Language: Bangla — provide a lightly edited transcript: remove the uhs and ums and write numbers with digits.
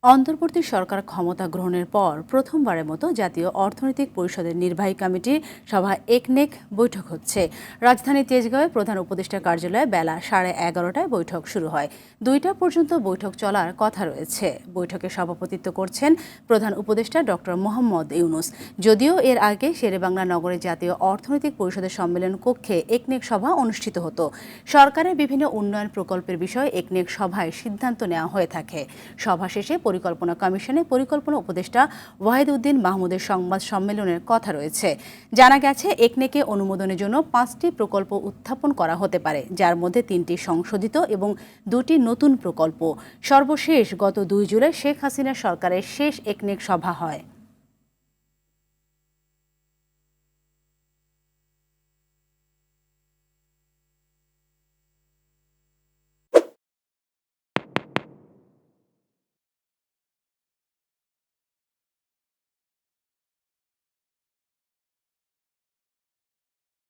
অন্তর্বর্তী সরকার ক্ষমতা গ্রহণের পর প্রথমবারের মতো জাতীয় অর্থনৈতিক পরিষদের নির্বাহী কমিটির সভা একনেক বৈঠক হচ্ছে। রাজধানী তেজগাঁওয়ে প্রধান উপদেষ্টার কার্যালয়ে বেলা 11:30টায় বৈঠক শুরু হয়। 2টা পর্যন্ত বৈঠক চলার কথা রয়েছে। বৈঠকে সভাপতিত্ব করছেন প্রধান উপদেষ্টা ডক্টর মোহাম্মদ ইউনূস। যদিও এর আগে শেরেবাংলা নগরে জাতীয় অর্থনৈতিক পরিষদের সম্মেলন কক্ষে একনেক সভা অনুষ্ঠিত হতো। সরকারের বিভিন্ন উন্নয়ন প্রকল্পের বিষয়ে একনেক সভায় সিদ্ধান্ত নেওয়া হয়ে থাকে। সভা শেষে পরিকল্পনা কমিশনে পরিকল্পনা উপদেষ্টা ওয়াহিদ উদ্দিন মাহমুদের সংবাদ সম্মেলনের কথা রয়েছে। জানা গেছে, একনেকে অনুমোদনের জন্য 5টি প্রকল্প উত্থাপন করা হতে পারে, যার মধ্যে 3টি সংশোধিত এবং 2টি নতুন প্রকল্প। সর্বশেষ গত 2 জুলাই শেখ হাসিনা সরকারের শেষ একনেক সভা হয়।